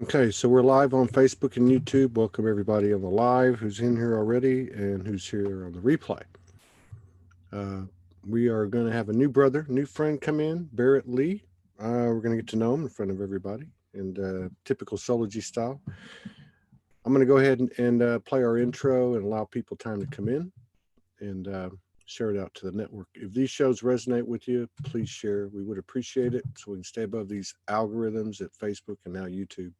Okay, so we're live on Facebook and YouTube. Welcome everybody on the live who's in here already and who's here on the replay. Uh, we are going to have a new brother, new friend come in, Barrett Lee. We're going to get to know him in front of everybody in typical Sology style. I'm going to go ahead and play our intro and allow people time to come in and share it out to the network. If these shows resonate with you, please share. We would appreciate it so we can stay above these algorithms at Facebook and now YouTube.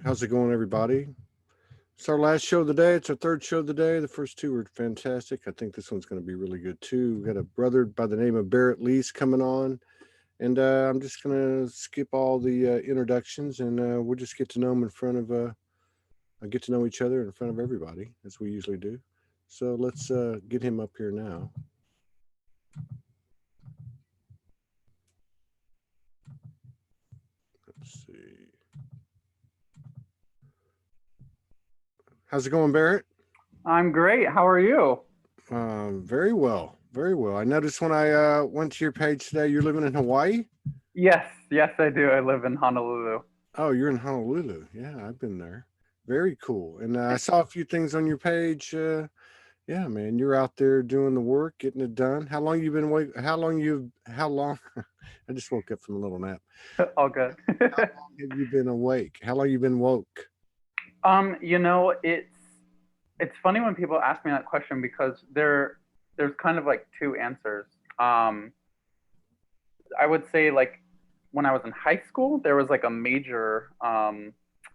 How's it going, everybody? It's our last show of the day. It's our third show of the day. The first two were fantastic. I think this one's going to be really good too. We've got a brother by the name of Barrett Lee coming on. And I'm just going to skip all the introductions and we'll just get to know him in front of, get to know each other in front of everybody as we usually do. So let's get him up here now. Let's see. How's it going, Barrett? I'm great. How are you? Very well. Very well. I noticed when I went to your page today, you're living in Hawaii? Yes, I do. I live in Honolulu. Oh, you're in Honolulu. Yeah, I've been there. Very cool. And I saw a few things on your page. Yeah, man, you're out there doing the work, getting it done. How long you been awake? How long? I just woke up from a little nap. All good. How long have you been awake? How long you been woke? It's funny when people ask me that question because there's kind of like two answers. I would say like when I was in high school, there was like a major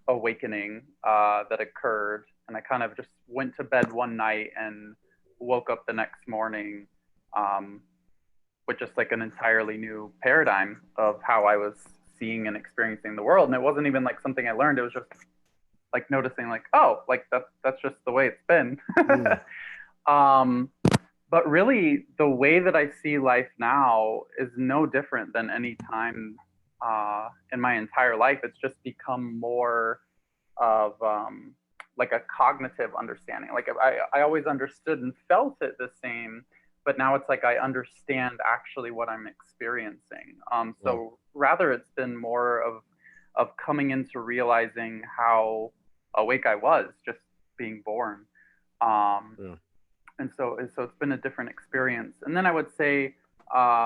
awakening that occurred, and I kind of just went to bed one night and woke up the next morning um, with just like an entirely new paradigm of how I was seeing and experiencing the world. And it wasn't even like something I learned. It was just like noticing like, oh, like that's just the way it's been. Mm, um, but really, the way that I see life now is no different than any time in my entire life. It's just become more of like a cognitive understanding. Like I always understood and felt it the same, but now it's like I understand actually what I'm experiencing. wow. So rather, it's been more of coming into realizing how awake I was just being born. Um, Yeah. and so it's been a different experience. And then I would say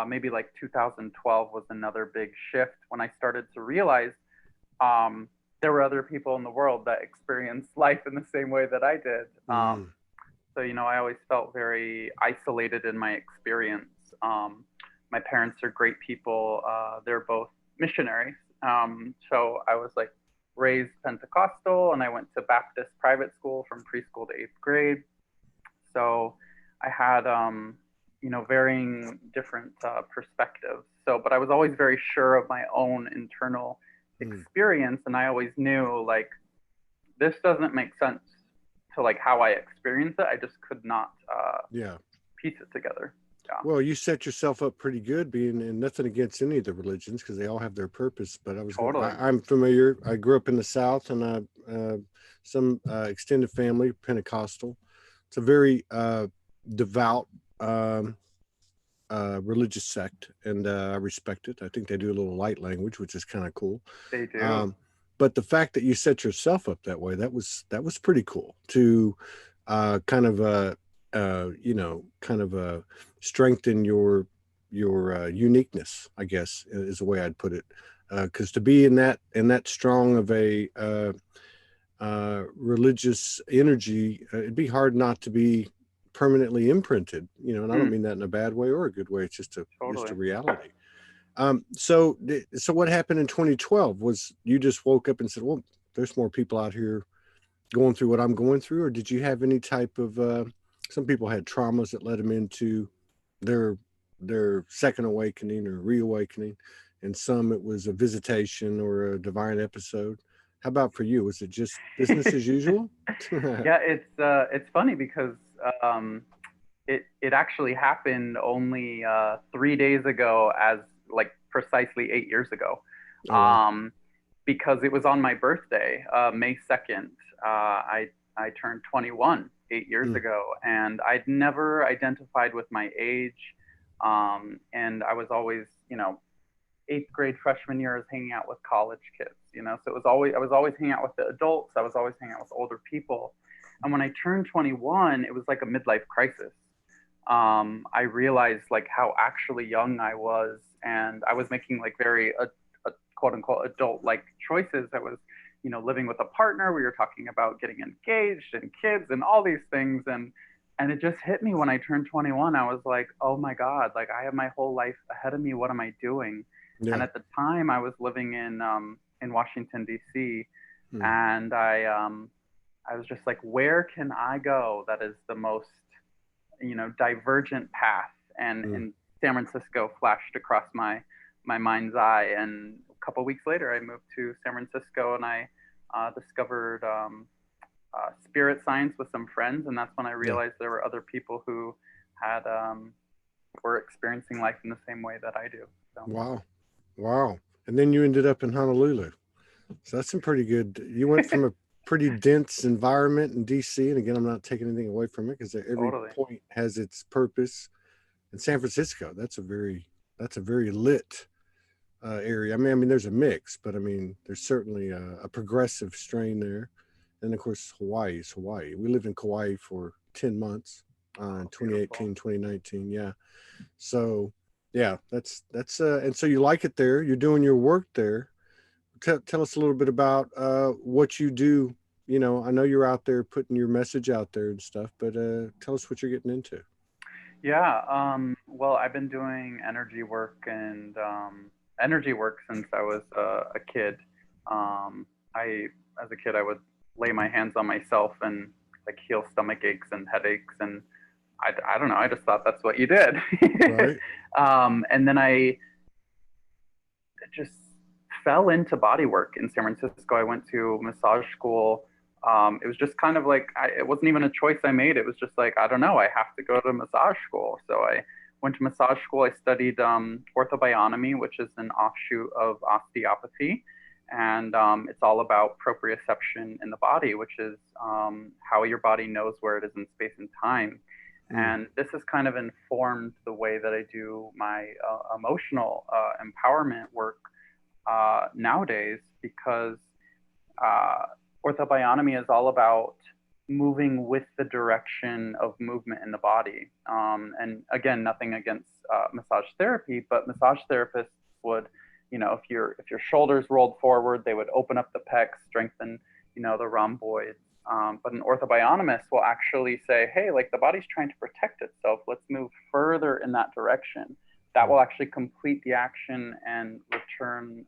maybe like 2012 was another big shift when I started to realize um, there were other people in the world that experienced life in the same way that I did. Mm, So I always felt very isolated in my experience. My parents are great people. They're both missionaries. So I was like raised Pentecostal, and I went to Baptist private school from preschool to eighth grade. So I had varying different perspectives. So, but I was always very sure of my own internal mm, experience, and I always knew like this doesn't make sense to like how I experience it. I just could not yeah. piece it together. Yeah, Well, you set yourself up pretty good being, and nothing against any of the religions because they all have their purpose. But totally. I'm familiar. I grew up in the South and some extended family, Pentecostal. It's a very devout, um, religious sect, and I respect it. I think they do a little light language, which is kind of cool. They do. Um, but the fact that you set yourself up that way, that was pretty cool to kind of kind of strengthen your uniqueness, I guess is the way I'd put it. Because to be in that strong of a religious energy, it'd be hard not to be permanently imprinted, and I don't Mm, mean that in a bad way or a good way. It's just a totally. reality. So what happened in 2012 was you just woke up and said, well, there's more people out here going through what I'm going through, or did you have any type of, some people had traumas that led them into their, their second awakening or reawakening. And some it was a visitation or a divine episode. How about for you? Was it just business as usual? Yeah, it's funny because um, it actually happened only 3 days ago, as like precisely 8 years ago, Oh, wow. um, because it was on my birthday, May 2nd. I turned 21 8 years Mm, ago, and I'd never identified with my age, and I was always, eighth grade freshman year, I was hanging out with college kids, so I was always hanging out with the adults. I was always hanging out with older people. And when I turned 21, it was like a midlife crisis. I realized like how actually young I was, and I was making like very quote unquote adult like choices. I was, living with a partner. We were talking about getting engaged and kids and all these things, and it just hit me when I turned 21. I was like, oh my god, like I have my whole life ahead of me. What am I doing? And yeah. at the time, I was living in Washington D.C., Mm, and I was just like, where can I go that is the most, divergent path? And mm, in San Francisco flashed across my mind's eye. And a couple of weeks later, I moved to San Francisco, and I discovered spirit science with some friends, and that's when I yeah. realized there were other people who had were experiencing life in the same way that I do. So Wow. Wow. And then you ended up in Honolulu. So that's some pretty good. You went from a pretty dense environment in DC, and again, I'm not taking anything away from it because every totally. point has its purpose. In San Francisco, that's a very lit area. I mean, there's a mix, but I mean, there's certainly a progressive strain there. And of course, Hawaii is Hawaii. We lived in Kauai for 10 months in Oh, beautiful. 2018, 2019. Yeah. So, yeah, that's and so you like it there. You're doing your work there. Tell us a little bit about what you do. I know you're out there putting your message out there and stuff, but tell us what you're getting into. Yeah. Well, I've been doing energy work since I was a kid. I, as a kid, I would lay my hands on myself and like heal stomach aches and headaches, and I don't know. I just thought that's what you did. Right. And then I just fell into body work in San Francisco. I went to massage school. It was just kind of like it wasn't even a choice I made. It was just like, I don't know, I have to go to massage school. So I went to massage school. I studied orthobionomy, which is an offshoot of osteopathy, and it's all about proprioception in the body, which is how your body knows where it is in space and time. Mm, And this has kind of informed the way that I do my emotional empowerment work nowadays, because uh, orthobionomy is all about moving with the direction of movement in the body. And again, nothing against massage therapy, but massage therapists would, if your shoulders rolled forward, they would open up the pecs, strengthen, the rhomboids. But an orthobionomist will actually say, hey, like the body's trying to protect itself. Let's move further in that direction. That mm, will actually complete the action and return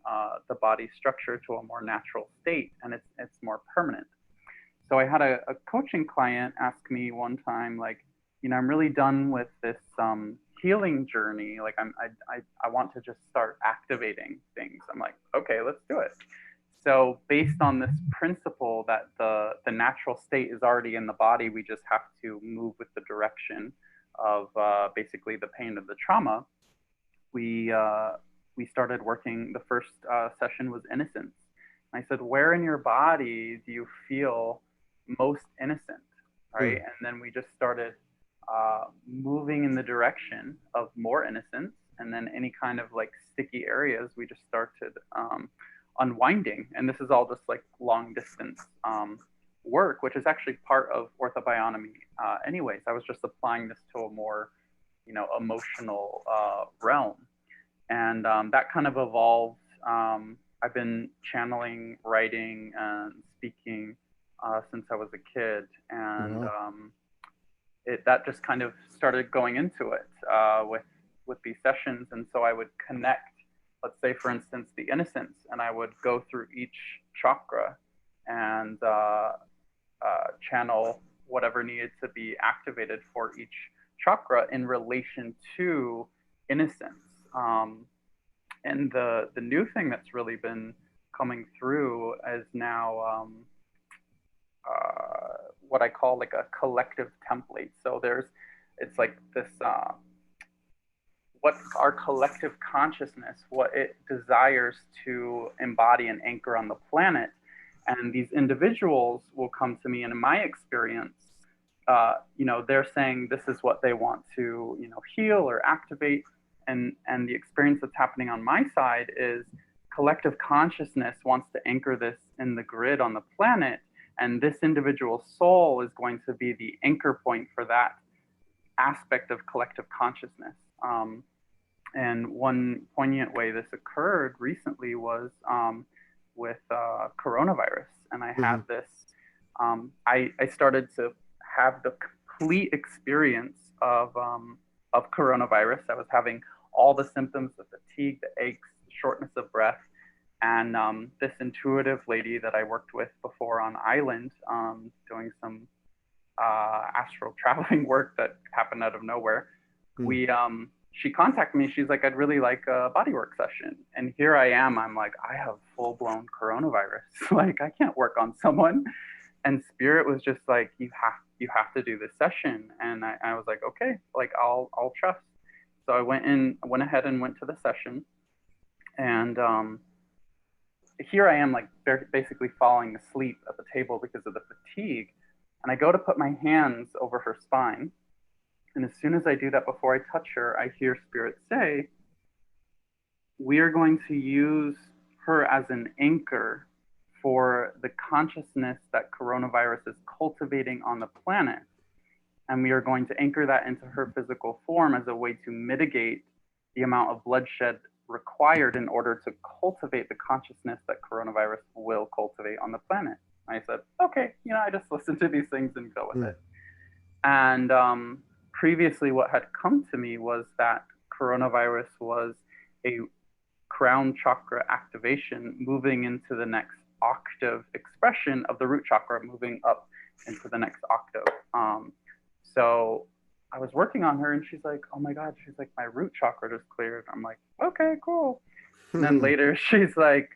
the body's structure to a more natural state, and it's more permanent. So I had a coaching client ask me one time, like, I'm really done with this healing journey. Like, I want to just start activating things. I'm like, okay, let's do it. So based on this principle that the natural state is already in the body, we just have to move with the direction of basically the pain of the trauma. We uh, we started working. The first session was innocence. And I said, where in your body do you feel most innocent? Right. mm, And then we just started moving in the direction of more innocence, and then any kind of like sticky areas, we just started unwinding. And this is all just like long distance work, which is actually part of orthobionomy. Anyways, I was just applying this to a more, emotional realm, and that kind of evolved. I've been channeling, writing, and speaking since I was a kid, and that just kind of started going into it with these sessions. And so I would connect, let's say, for instance, the innocence, and I would go through each chakra and channel whatever needed to be activated for each chakra in relation to innocence. And the new thing that's really been coming through is now what I call like a collective template. So it's like this, what our collective consciousness, what it desires to embody and anchor on the planet. And these individuals will come to me, and in my experience, they're saying this is what they want to, heal or activate. And the experience that's happening on my side is collective consciousness wants to anchor this in the grid on the planet. And this individual soul is going to be the anchor point for that aspect of collective consciousness. And one poignant way this occurred recently was with coronavirus. And I had this, I started to have the complete experience of coronavirus. I was having all the symptoms, the fatigue, the aches, the shortness of breath. And this intuitive lady that I worked with before on island, doing some astral traveling work that happened out of nowhere, she contacted me. She's like, I'd really like a bodywork session. And here I am. I'm like, I have full-blown coronavirus. Like, I can't work on someone. And Spirit was just like, you have to do this session. And I was like, okay, like I'll trust. So I went ahead and went to the session. And here I am, like basically falling asleep at the table because of the fatigue. And I go to put my hands over her spine. And as soon as I do that, before I touch her, I hear Spirit say, we are going to use her as an anchor for the consciousness that coronavirus is cultivating on the planet. And we are going to anchor that into her physical form as a way to mitigate the amount of bloodshed required in order to cultivate the consciousness that coronavirus will cultivate on the planet. I said, okay, I just listen to these things and go with it. And previously what had come to me was that coronavirus was a crown chakra activation moving into the next octave expression of the root chakra, moving up into the next octave. So I was working on her and she's like, oh my God, she's like, my root chakra just cleared. I'm like, okay, cool. And then later she's like,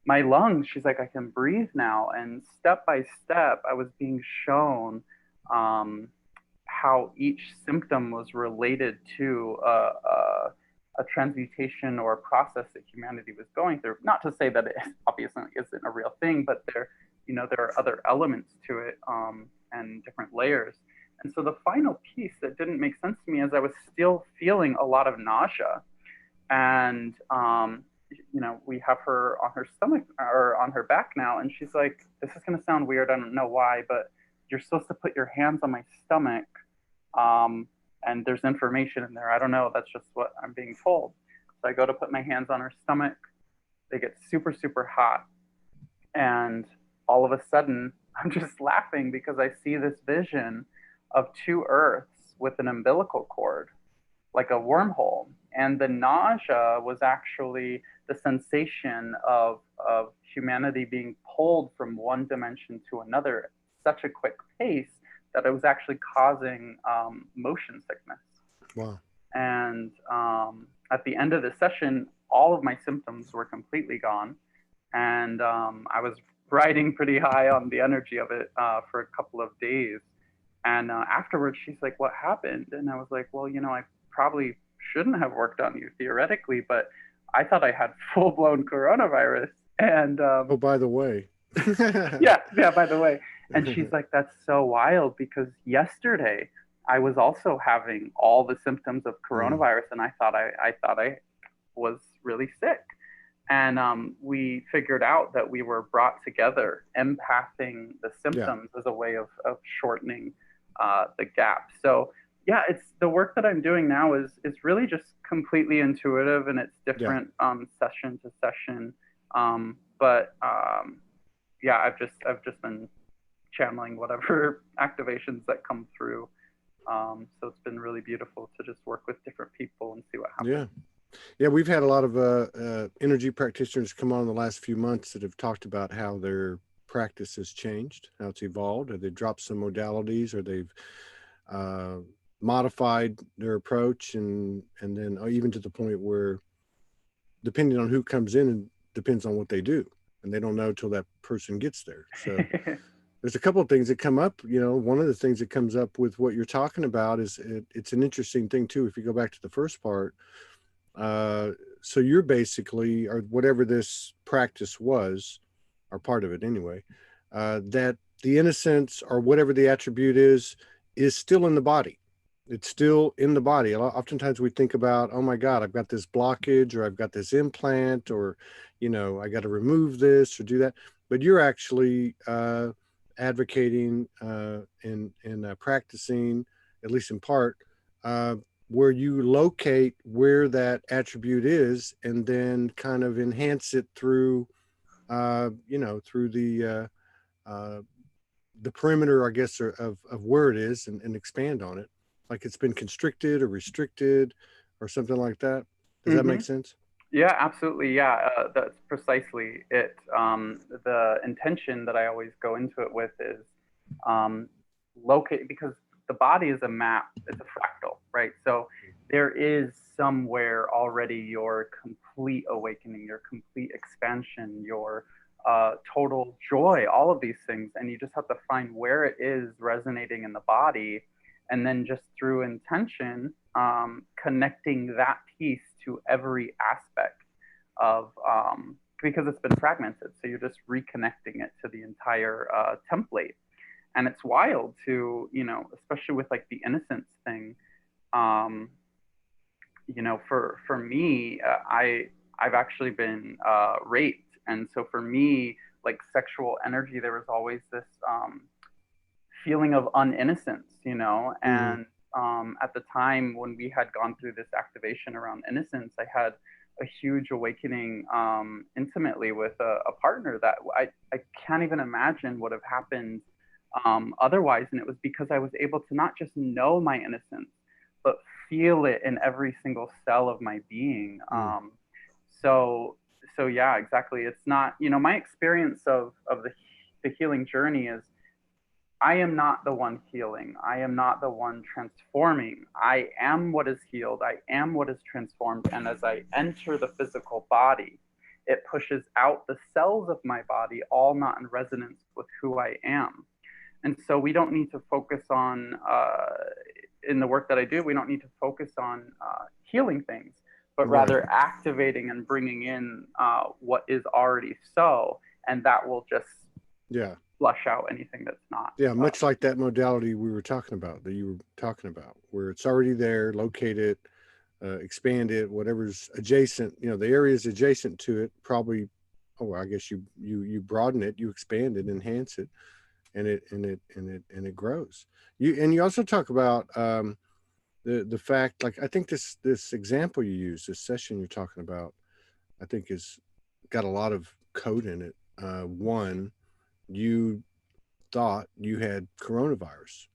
my lungs, she's like, I can breathe now. And step by step, I was being shown how each symptom was related to a transmutation or a process that humanity was going through. Not to say that it obviously isn't a real thing, but there are other elements to it and different layers. And so the final piece that didn't make sense to me is I was still feeling a lot of nausea. And, we have her on her stomach or on her back now. And she's like, this is going to sound weird. I don't know why, but you're supposed to put your hands on my stomach. And there's information in there. I don't know. That's just what I'm being told. So I go to put my hands on her stomach. They get super, super hot. And all of a sudden, I'm just laughing because I see this vision of two earths with an umbilical cord, like a wormhole. And the nausea was actually the sensation of humanity being pulled from one dimension to another at such a quick pace that it was actually causing motion sickness. Wow. And at the end of the session, all of my symptoms were completely gone. And I was riding pretty high on the energy of it for a couple of days. And afterwards, she's like, what happened? And I was like, well, I probably shouldn't have worked on you theoretically, but I thought I had full-blown coronavirus. And oh, by the way. yeah, by the way. And she's like, that's so wild because yesterday I was also having all the symptoms of Mm. coronavirus, and I thought I was really sick. And we figured out that we were brought together, empathing the Yeah. symptoms as a way of shortening the gap. So yeah, it's the work that I'm doing now is really just completely intuitive, and it's Yeah. different session to session. But yeah, I've just been channeling whatever activations that come through. So it's been really beautiful to just work with different people and see what happens. Yeah. Yeah, we've had a lot of energy practitioners come on in the last few months that have talked about how their practice has changed, how it's evolved, or they've dropped some modalities, or they've uh, modified their approach, and then even to the point where, depending on who comes in, and depends on what they do, and they don't know till that person gets there. So there's a couple of things that come up. One of the things that comes up with what you're talking about is it's an interesting thing too. If you go back to the first part. Uh, so you're basically, or whatever this practice was, or part of it anyway, that the innocence or whatever the attribute is still in the body. It's still in the body. Oftentimes we think about, oh my God, I've got this blockage, or I've got this implant, or, I got to remove this or do that. But you're actually advocating and practicing, at least in part, uh, where you locate where that attribute is, and then kind of enhance it through through uh, the perimeter, I guess, of where it is, and expand on it, like it's been constricted or restricted or something like that. Does that Hmm. make sense? Yeah, absolutely. Yeah, that's precisely it. The intention that I always go into it with is um, locate, because the body is a map, it's a fractal, right? So there is somewhere already your complete awakening, your complete expansion, your total joy, all of these things. And you just have to find where it is resonating in the body. And then just through intention, connecting that piece to every aspect of, because it's been fragmented. So you're just reconnecting it to the entire template. And it's wild to, especially with like the innocence thing. Um, for me, I've actually been raped, and so for me, like sexual energy, there was always this feeling of uninnocence, Mm-hmm. and at the time when we had gone through this activation around innocence, I had a huge awakening intimately with a partner that I can't even imagine would have happened otherwise. And it was because I was able to not just know my innocence, but feel it in every single cell of my being. Mm. So, so yeah, exactly. It's not, my experience of the healing journey is I am not the one healing. I am not the one transforming. I am what is healed. I am what is transformed. And as I enter the physical body, it pushes out the cells of my body, all not in resonance with who I am. And so we don't need to focus on, in the work that I do, we don't need to focus on healing things, but Right. rather activating and bringing in what is already so. And that will just Yeah. flush out anything that's not. Yeah. Much like that modality we were talking about, that you were talking about, where it's already there, located, expand it, whatever's adjacent, the areas adjacent to it, probably, oh, well, I guess you broaden it, you expand it, enhance it, and it grows. You also talk about the fact, like, I think this example you use, this session you're talking about, I think is got a lot of code in it. One, you thought you had coronavirus,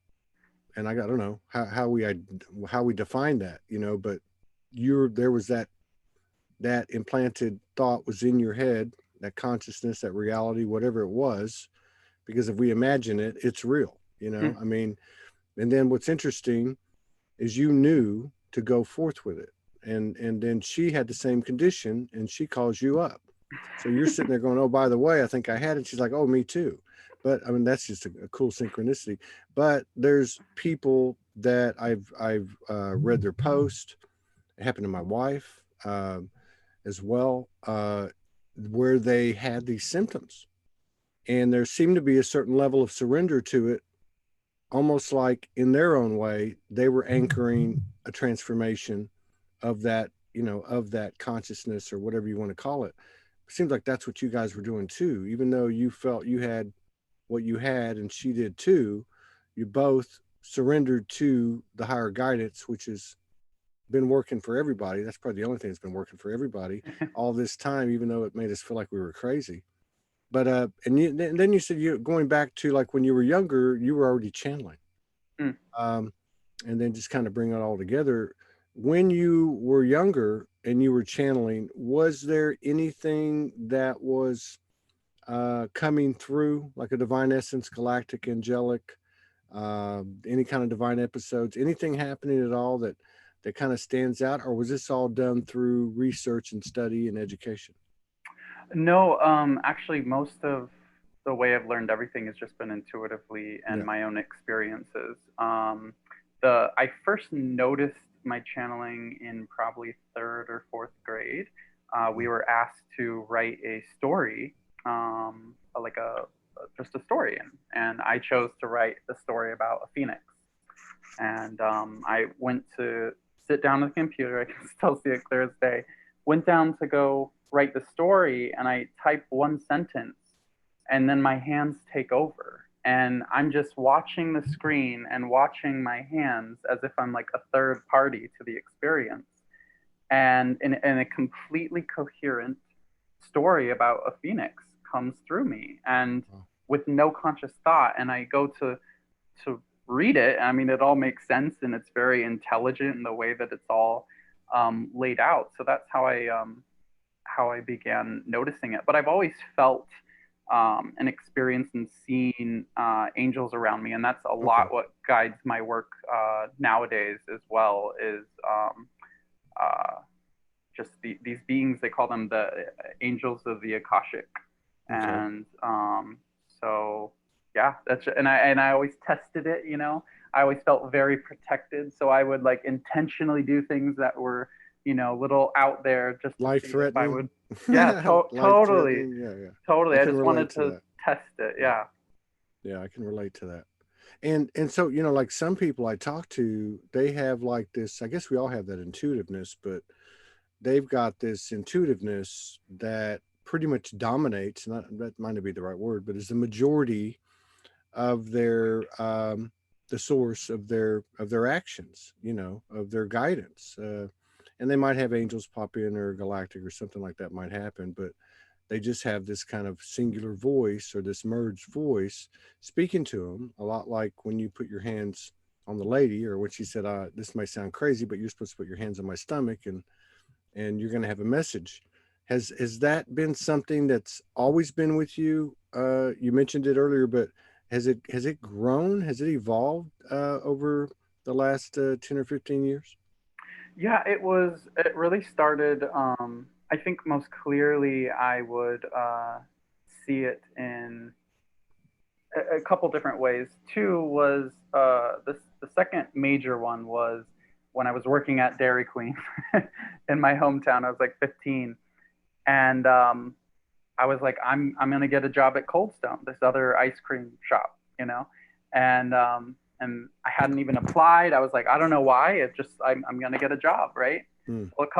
and I don't know how we define that, but there was that implanted thought was in your head, that consciousness, that reality, whatever it was, because if we imagine it, it's real, Mm. I mean. And then what's interesting is you knew to go forth with it, and then she had the same condition, and she calls you up. So you're sitting there going, oh, by the way, I think I had it. She's like, oh, me too. But I mean, that's just a cool synchronicity. But there's people that I've read their post. It happened to my wife as well, where they had these symptoms, and there seemed to be a certain level of surrender to it almost like in their own way, they were anchoring a transformation of that, of that consciousness or whatever you want to call it. It seems like that's what you guys were doing too, even though you felt you had what you had and she did too. You both surrendered to the higher guidance, which has been working for everybody. That's probably the only thing that's been working for everybody all this time, even though it made us feel like we were crazy. But and then you said, you going back to like when you were younger, you were already channeling. Mm. Um, and then just kind of bring it all together. When you were younger and you were channeling, was there anything that was coming through, like a divine essence, galactic, angelic, any kind of divine episodes, anything happening at all that kind of stands out, or was this all done through research and study and education? No, actually, most of the way I've learned everything has just been intuitively and Yeah. my own experiences. I first noticed my channeling in probably third or fourth grade. We were asked to write a story, like a just a story, and I chose to write the story about a phoenix. And I went to sit down at the computer. I can still see it clear as day. Went down to go write the story, and I type one sentence, and then my hands take over. And I'm just watching the screen and watching my hands as if I'm like a third party to the experience. And in a completely coherent story about a phoenix comes through me, and with no conscious thought. And I go to read it. I mean, it all makes sense, and it's very intelligent in the way that it's all laid out. So that's how I began noticing it. But I've always felt and experienced and seen angels around me, and that's a Okay. lot what guides my work nowadays as well. Is uh, just these beings, they call them the angels of the Akashic. Okay. And so yeah, and I always tested it, I always felt very protected, so I would like intentionally do things that were, a little out there, just to Life see if I threatening. would. Yeah, Life totally, threatening. Yeah, yeah. totally, I I can just relate wanted to to that. test it. Yeah. Yeah. Yeah, I can relate to that. And so, like some people I talk to, they have like this, I guess we all have that intuitiveness, but they've got this intuitiveness that pretty much dominates, not that might not be the right word, but is the majority of their the source of their actions, of their guidance. And they might have angels pop in or galactic or something like that might happen, but they just have this kind of singular voice or this merged voice speaking to them, a lot like when you put your hands on the lady, or when she said, this might sound crazy, but you're supposed to put your hands on my stomach, and you're going to have a message. Has that been something that's always been with you? You mentioned it earlier, but has it grown? Has it evolved over the last 10 or 15 years? Yeah, it really started, I think most clearly I would see it in a couple different ways. Two was the second major one was when I was working at Dairy Queen in my hometown. I was like 15, and I was like, I'm gonna get a job at Cold Stone, this other ice cream shop, and I hadn't even applied. I was like, I don't know why. It just I'm gonna get a job, right? Hmm. Well, a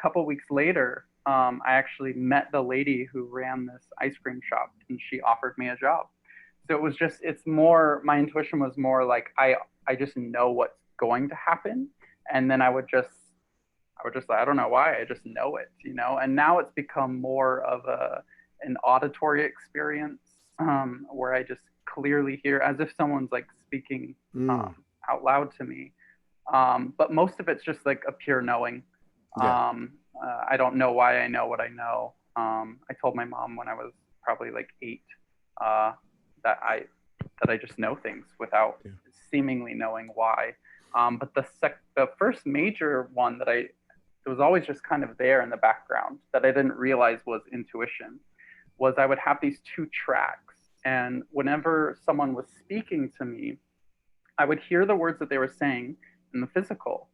couple weeks later, I actually met the lady who ran this ice cream shop, and she offered me a job. So it's more, my intuition was more like I just know what's going to happen, and then I would just I don't know why, I just know it. And now it's become more of an auditory experience, where I just clearly hear as if someone's like speaking Mm. out loud to me. But most of it's just like a pure knowing. Yeah. I don't know why I know what I know. I told my mom when I was probably like 8, uh, that I just know things without Yeah. seemingly knowing why. But the first major one that it was always just kind of there in the background that I didn't realize was intuition, was I would have these two tracks, and whenever someone was speaking to me, I would hear the words that they were saying in the physical,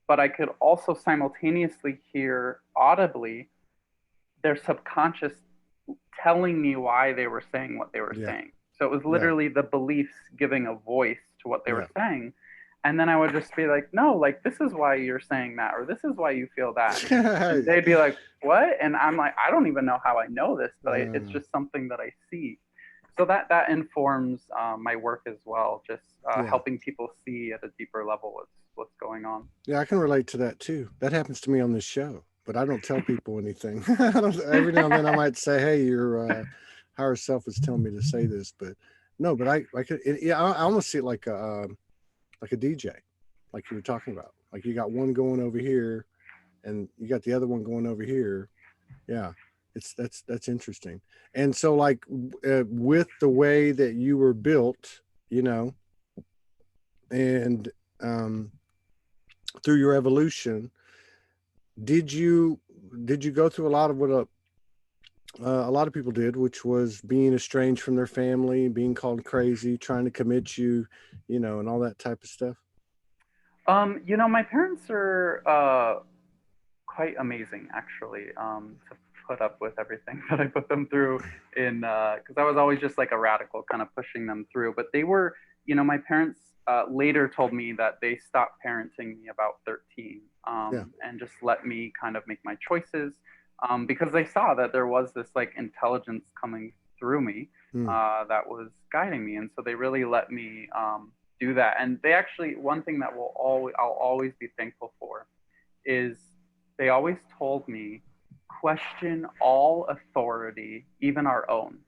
but I could also simultaneously hear audibly their subconscious telling me why they were saying what they were Yeah. saying. So it was Yeah. literally the beliefs giving a voice to what they Yeah. were saying. And then I would just be like, no, like, this is why you're saying that, or this is why you feel that. And they'd be like, what? And I'm like, I don't even know how I know this, but it's just something that I see. So that informs my work as well, just Yeah. helping people see at a deeper level what's going on. Yeah, I can relate to that too. That happens to me on this show, but I don't tell people anything. Every now and then I might say, "Hey, your higher self is telling me to say this," but no. But I could, yeah, I almost see it like a DJ, like you were talking about. Like you got one going over here, and you got the other one going over here. Yeah, that's interesting. And so, like with the way that you were built, you know, and um, through your evolution, did you did you go through a lot of what a lot of people did, which was being estranged from their family, being called crazy, trying to commit you, and all that type of stuff? My parents are quite amazing, actually, to put up with everything that I put them through in, because I was always just like a radical, kind of pushing them through. But they were, my parents later told me that they stopped parenting me about 13, Yeah. and just let me kind of make my choices, because they saw that there was this like intelligence coming through me Hmm. that was guiding me. And so they really let me do that. And they actually, one thing that I'll always be thankful for is they always told me, question all authority, even our own.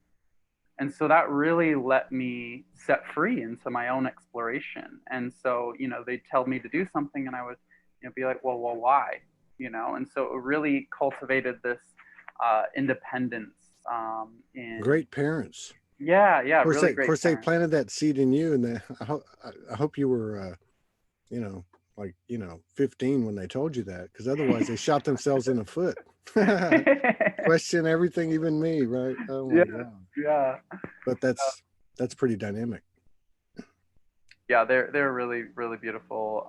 And so that really let me set free into my own exploration. And so, they'd tell me to do something and I would, be like, well, why? And so it really cultivated this independence in, Great parents. yeah, really Of great course, they parents. planted that seed in you, and I hope you were, you know, 15 when they told you that, because otherwise they shot themselves in the foot. Question everything, even me, right? Oh Yeah, my god! yeah. But that's pretty dynamic. Yeah, they're really really beautiful,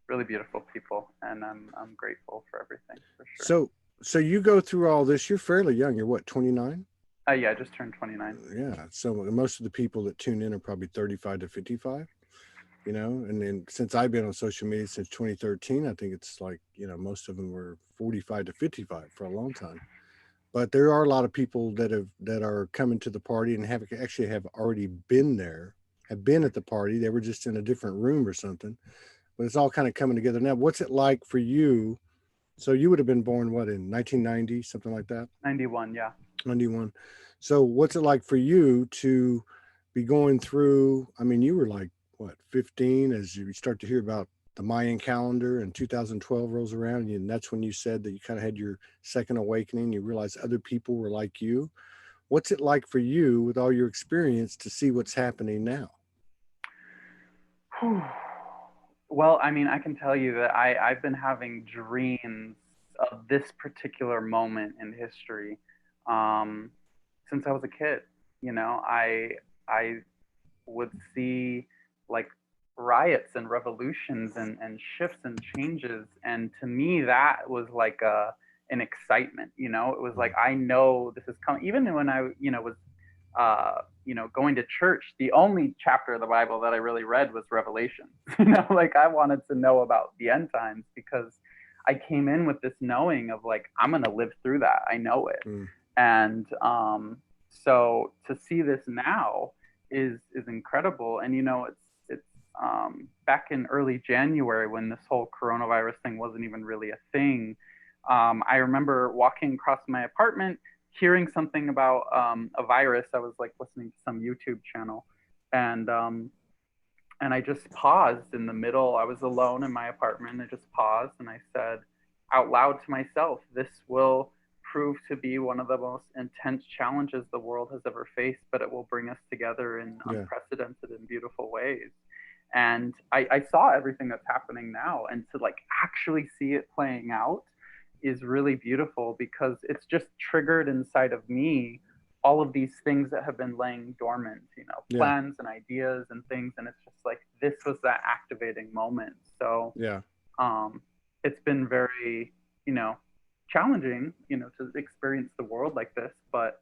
really beautiful people, and I'm grateful for everything for sure. So so you go through all this. You're fairly young. You're what, 29? Yeah, I just turned 29. Yeah. So most of the people that tune in are probably 35 to 55. And then since I've been on social media since 2013, I think it's like, most of them were 45 to 55 for a long time. But there are a lot of people that are coming to the party and have already been there, have been at the party. They were just in a different room or something. But it's all kind of coming together now. What's it like for you? So you would have been born what, in 1990, something like that? 91, yeah. 91. So what's it like for you to be going through? I mean, you were like what, 15 as you start to hear about the Mayan calendar, and 2012 rolls around, and that's when you said that you kind of had your second awakening. You realized other people were like you. What's it like for you with all your experience to see what's happening now? Well, I mean, I can tell you that I've been having dreams of this particular moment in history, um, since I was a kid. I would see like riots and revolutions and shifts and changes. And to me, that was like an excitement. It was like, I know this is coming. Even when I, was, going to church, the only chapter of the Bible that I really read was Revelation. Like I wanted to know about the end times because I came in with this knowing of like, I'm going to live through that. I know it. Mm. And so to see this now is incredible. And it's back in early January when this whole coronavirus thing wasn't even really a thing. I remember walking across my apartment, hearing something about a virus. I was like listening to some YouTube channel, and I just paused in the middle. I was alone in my apartment. I just paused and I said out loud to myself, "This will prove to be one of the most intense challenges the world has ever faced, but it will bring us together in Yeah. unprecedented and beautiful ways." And I saw everything that's happening now, and to like actually see it playing out is really beautiful because it's just triggered inside of me all of these things that have been laying dormant, Yeah. plans and ideas and things. And it's just like, this was that activating moment. So Yeah. um, it's been very, challenging, to experience the world like this, but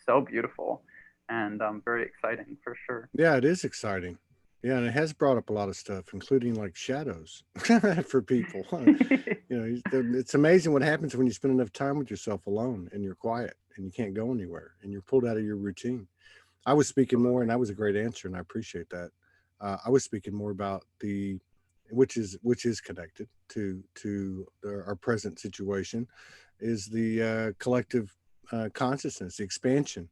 so beautiful and very exciting for sure. Yeah, it is exciting. Yeah, and it has brought up a lot of stuff, including like shadows for people. You know, it's amazing what happens when you spend enough time with yourself alone and you're quiet and you can't go anywhere and you're pulled out of your routine. I was speaking more, and that was a great answer, and I appreciate that. I was speaking more about the, which is connected to our present situation, is the collective consciousness, the expansion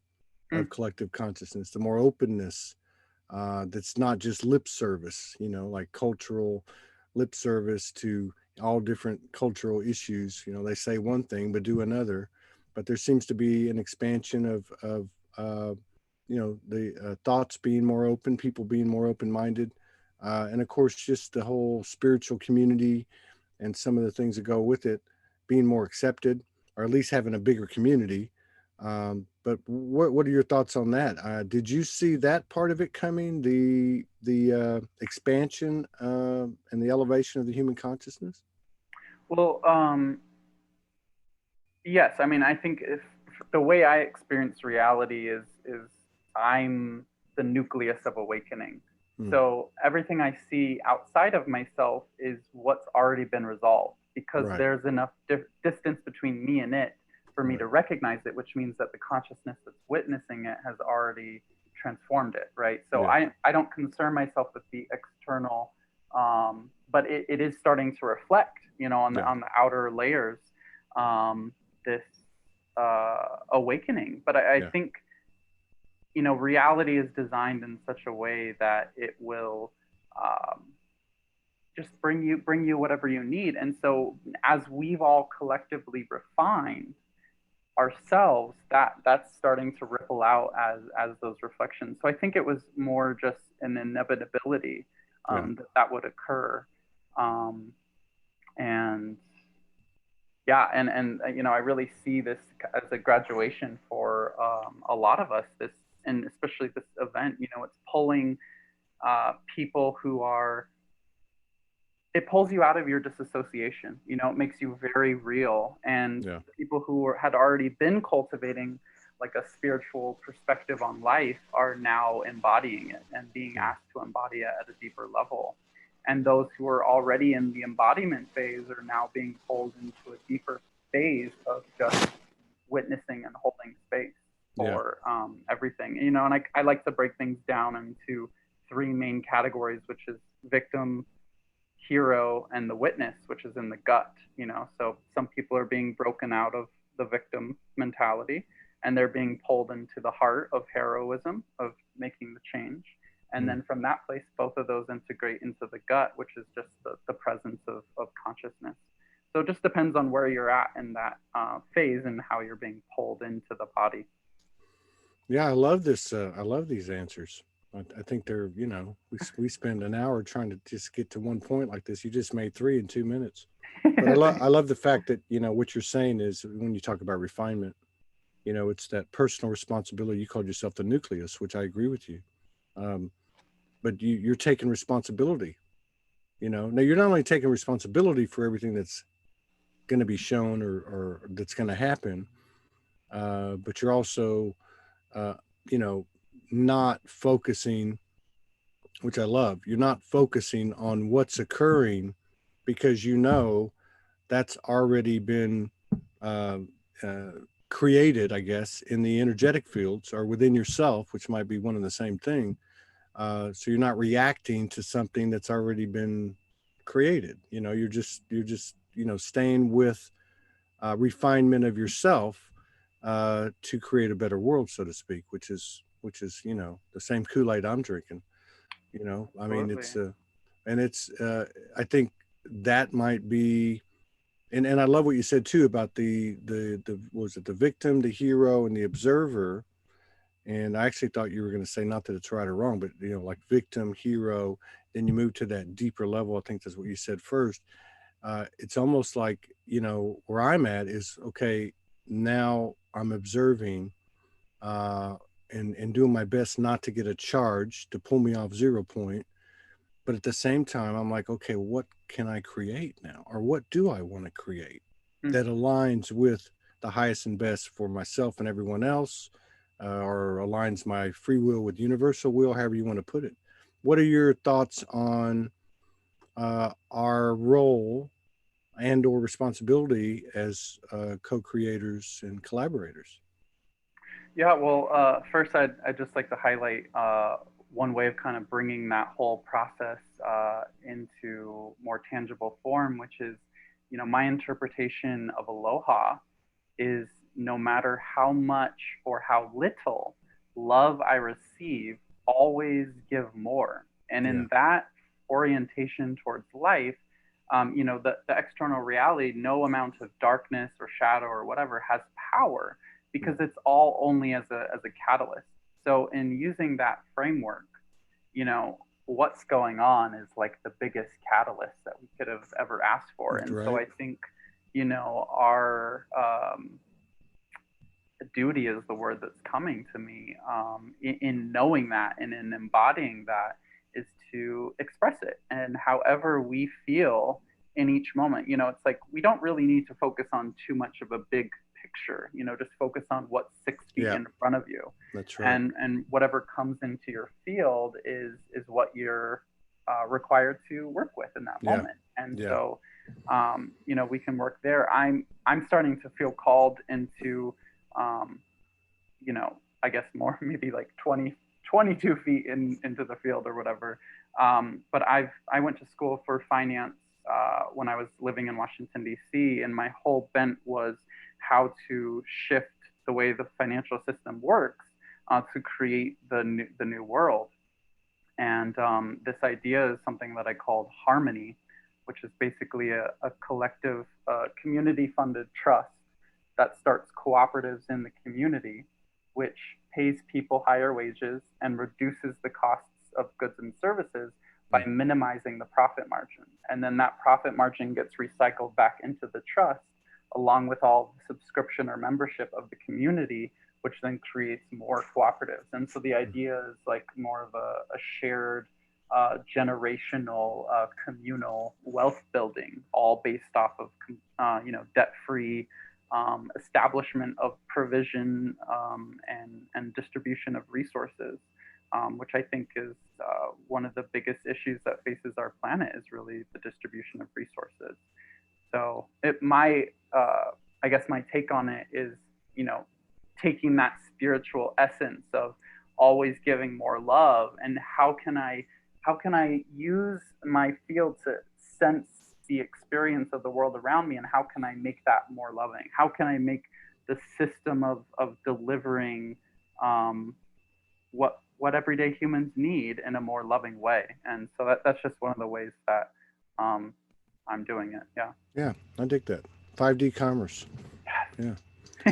Mm, of collective consciousness, the more openness, that's not just lip service, like cultural lip service to all different cultural issues. They say one thing but do another, but there seems to be an expansion of the thoughts being more open, people being more open-minded, and of course just the whole spiritual community and some of the things that go with it being more accepted, or at least having a bigger community. But what are your thoughts on that? Did you see that part of it coming, the expansion and the elevation of the human consciousness? well, yes. I mean, I think if the way I experience reality is I'm the nucleus of awakening. Hmm. So everything I see outside of myself is what's already been resolved because Right. there's enough distance between me and it for me Right. to recognize it, which means that the consciousness that's witnessing it has already transformed it, right? So Yeah. I don't concern myself with the external, but it is starting to reflect, Yeah. on the outer layers, um, this awakening. But I Yeah. think reality is designed in such a way that it will um, just bring you whatever you need. And so as we've all collectively refined ourselves, that's starting to ripple out as those reflections. So I think it was more just an inevitability, Yeah. that would occur. Um, and yeah, and I really see this as a graduation for a lot of us. This, and especially this event, it's pulling people who are, it pulls you out of your disassociation. It makes you very real. And Yeah. people who had already been cultivating like a spiritual perspective on life are now embodying it and being Yeah. asked to embody it at a deeper level. And those who are already in the embodiment phase are now being pulled into a deeper phase of just witnessing and holding space Yeah. for everything. And I like to break things down into three main categories, which is victim, hero, and the witness, which is in the gut. So some people are being broken out of the victim mentality and they're being pulled into the heart of heroism, of making the change. And Mm. then from that place, both of those integrate into the gut, which is just the presence of consciousness. So it just depends on where you're at in that phase and how you're being pulled into the body. Yeah, I love this. I love these answers. I think they're, we spend an hour trying to just get to one point like this. You just made three in 2 minutes. But I love the fact that, what you're saying is when you talk about refinement, it's that personal responsibility. You called yourself the nucleus, which I agree with you. Um, but you're taking responsibility. Now you're not only taking responsibility for everything that's going to be shown or that's going to happen, but you're also, uh, you know, not focusing, which I love. You're not focusing on what's occurring because that's already been uh, uh, created, I guess, in the energetic fields or within yourself, which might be one and the same thing. So you're not reacting to something that's already been created. You're just staying with refinement of yourself to create a better world, so to speak, which is the same Kool-Aid I'm drinking. I mean, Absolutely. it's I think that might be, and I love what you said too about the what was it, the victim, the hero, and the observer. And I actually thought you were going to say, not that it's right or wrong, but like victim, hero, then you move to that deeper level. I think that's what you said first. It's almost like, where I'm at is, okay, now I'm observing, uh, and doing my best not to get a charge to pull me off 0 point. But at the same time, I'm like, okay, what can I create now? Or what do I want to create Mm. that aligns with the highest and best for myself and everyone else, or aligns my free will with universal will, however you want to put it. what are your thoughts on our role and or responsibility as co-creators and collaborators? Yeah, well, first, I'd just like to highlight one way of kind of bringing that whole process into more tangible form, which is, my interpretation of aloha is no matter how much or how little love I receive, always give more. And Yeah, in that orientation towards life, the external reality, no amount of darkness or shadow or whatever has power because it's all only as a catalyst. So in using that framework, what's going on is like the biggest catalyst that we could have ever asked for. And so right. I think, our duty is the word that's coming to me, in knowing that and in embodying that, is to express it. And however we feel in each moment, it's like we don't really need to focus on too much of a big picture, just focus on what's 6 feet Yeah, in front of you. that's right. And whatever comes into your field is what you're required to work with in that Yeah, moment. And yeah. so, we can work there. I'm starting to feel called into, um, I guess more maybe like 20, 22 feet into the field or whatever. But I went to school for finance when I was living in Washington, D.C., and my whole bent was how to shift the way the financial system works to create the new world. And this idea is something that I called harmony, which is basically a collective community funded trust that starts cooperatives in the community, which pays people higher wages and reduces the costs of goods and services by Mm. minimizing the profit margin. And then that profit margin gets recycled back into the trust along with all the subscription or membership of the community, which then creates more cooperatives. And so the idea is like more of a shared generational communal wealth building, all based off of debt-free establishment of provision and distribution of resources, which I think is one of the biggest issues that faces our planet is really the distribution of resources. So I guess my take on it is, you know, taking that spiritual essence of always giving more love, and how can I use my field to sense the experience of the world around me, and how can I make that more loving? How can I make the system of delivering what everyday humans need in a more loving way? And so that's just one of the ways that um, I'm doing it. Yeah. Yeah, I dig that. 5D commerce. Yeah.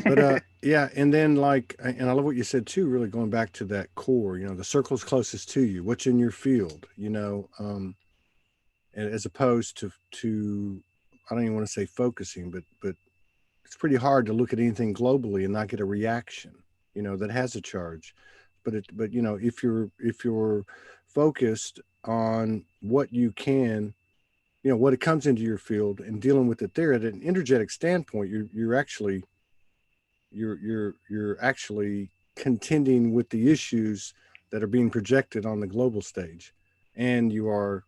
But Yes. yeah, and then like and I love what you said too, really going back to that core, the circles closest to you, what's in your field, and as opposed to I don't even want to say focusing, but it's pretty hard to look at anything globally and not get a reaction, that has a charge. But if you're focused on what you can, what it comes into your field and dealing with it there at an energetic standpoint, you're actually contending with the issues that are being projected on the global stage, and you are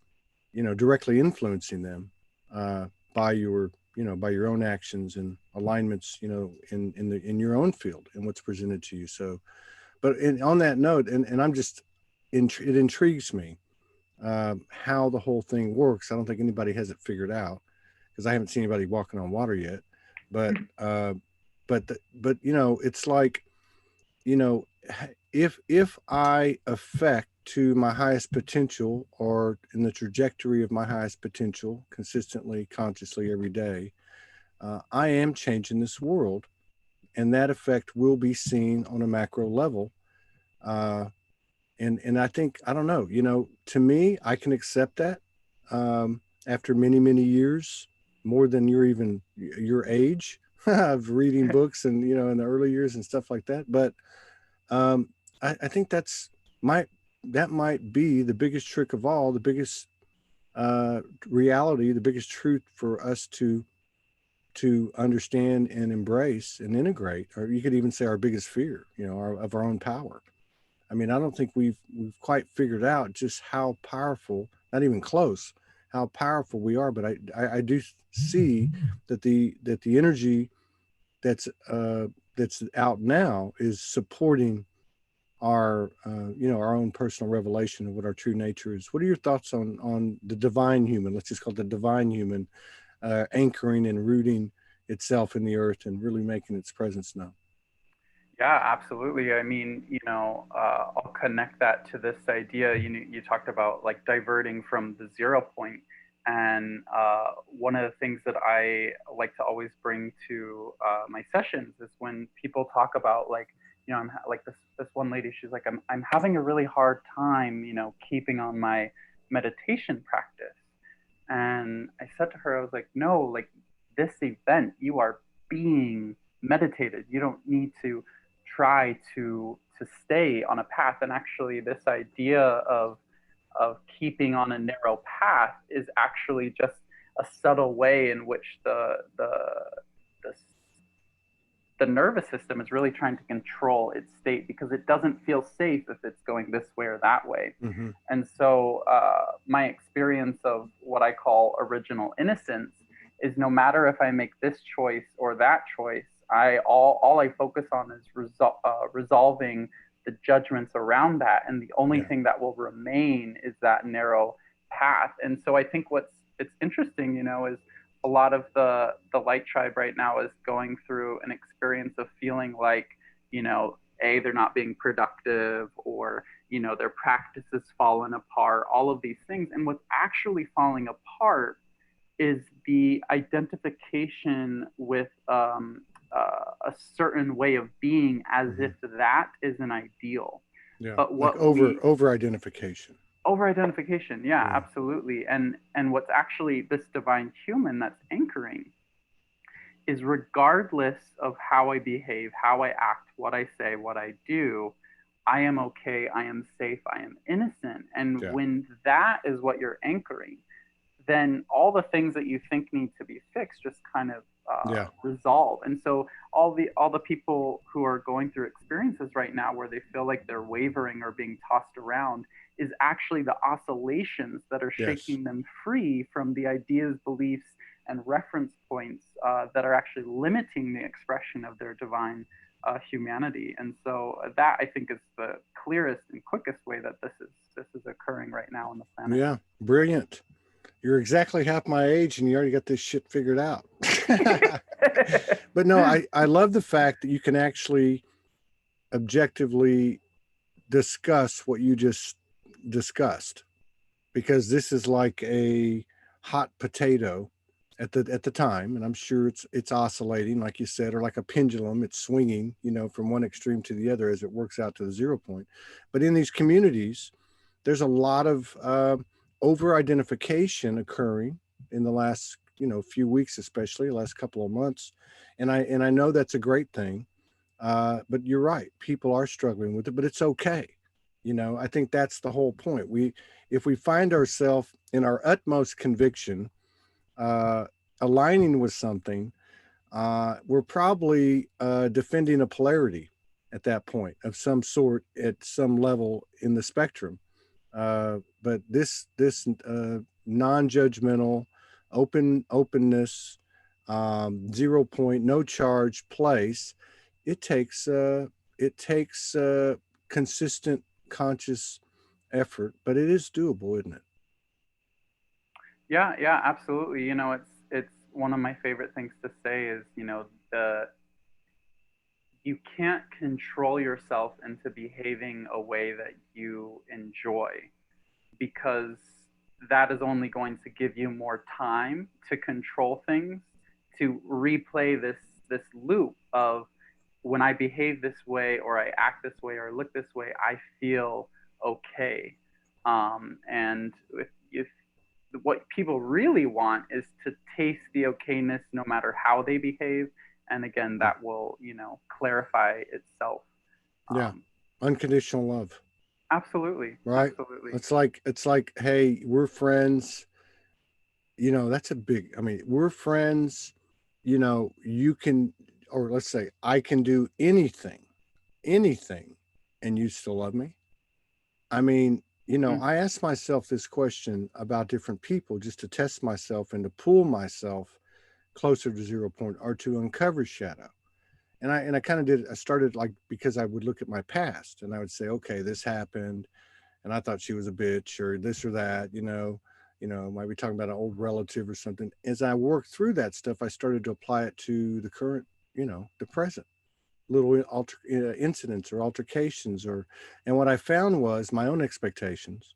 directly influencing them uh, by your own actions and alignments, in your own field and what's presented to you. So, but on that note, and I'm just it intrigues me how the whole thing works. I don't think anybody has it figured out because I haven't seen anybody walking on water yet. But it's like, you know, if I affect to my highest potential or in the trajectory of my highest potential consistently, consciously every day, I am changing this world, and that effect will be seen on a macro level. Uh, and I think, I don't know, to me, I can accept that after many many years, more than your age of reading books and in the early years and stuff like that. But um, I think might that might be the biggest trick of all, the biggest uh, reality, the biggest truth for us to understand and embrace and integrate, or you could even say our biggest fear, of our own power. I mean, I don't think we've quite figured out just how powerful, not even close, how powerful we are. But I do see that the energy that's that's out now is supporting our our own personal revelation of what our true nature is. What are your thoughts on the divine human? Let's just call it the divine human, anchoring and rooting itself in the earth and really making its presence known. Yeah, absolutely. I mean, I'll connect that to this idea. You talked about like diverting from the 0 point, and one of the things that I like to always bring to my sessions is when people talk about like, I'm like this one lady. She's like, I'm having a really hard time, keeping on my meditation practice. And I said to her, I was like, no, like this event, you are being meditated. You don't need to try to stay on a path. And actually, this idea of keeping on a narrow path is actually just a subtle way in which the the nervous system is really trying to control its state because it doesn't feel safe if it's going this way or that way. Mm-hmm. And so, my experience of what I call original innocence is no matter if I make this choice or that choice, all I focus on is resolving the judgments around that, and the only Yeah. thing that will remain is that narrow path. And so, I think what's it's interesting, is a lot of the light tribe right now is going through an experience of feeling like, they're not being productive, or their practice has fallen apart, all of these things. And what's actually falling apart is the identification with a certain way of being, as Mm-hmm. if that is an ideal. Yeah, But like what we over identification. over identification, yeah, Yeah. absolutely. And what's actually this divine human that's anchoring is, regardless of how I behave, how I act, what I say, what I do, I am okay, I am safe, I am innocent. And Yeah. when that is what you're anchoring, then all the things that you think need to be fixed just kind of Yeah. resolve. And so all the people who are going through experiences right now where they feel like they're wavering or being tossed around is actually the oscillations that are Yes. shaking them free from the ideas, beliefs, and reference points that are actually limiting the expression of their divine humanity. And so that, I think, is the clearest and quickest way that this is occurring right now on the planet. Yeah. Brilliant. You're exactly half my age and you already got this shit figured out. But no, I love the fact that you can actually objectively discuss what you just discussed, because this is like a hot potato at the time, and I'm sure it's oscillating, like you said, or like a pendulum. It's swinging, from one extreme to the other as it works out to the 0 point. But in these communities, there's a lot of over identification occurring in the last few weeks, especially the last couple of months, and I know that's a great thing. But you're right, people are struggling with it, but it's okay. I think that's the whole point. If we find ourselves in our utmost conviction, uh, aligning with something, we're probably defending a polarity at that point of some sort at some level in the spectrum. But this non-judgmental, openness, 0 point, no charge place, it takes consistent, conscious effort, but it is doable, isn't it? Yeah, yeah, absolutely. It's one of my favorite things to say is, the you can't control yourself into behaving a way that you enjoy, because that is only going to give you more time to control things, to replay this loop of, when I behave this way or I act this way or look this way, I feel okay. And if what people really want is to taste the okayness no matter how they behave, and again, that will clarify itself. Yeah, um, unconditional love, Absolutely, right? absolutely. It's like, hey, we're friends. That's a big. I mean, we're friends. You can, or let's say, I can do anything, and you still love me. I mean, Mm, I asked myself this question about different people just to test myself and to pull myself closer to 0 point or to uncover shadow. And I kind of did. I started like because I would look at my past and I would say, okay, this happened, and I thought she was a bitch or this or that. Might be talking about an old relative or something. As I worked through that stuff, I started to apply it to the current, the present little incidents or altercations and what I found was my own expectations,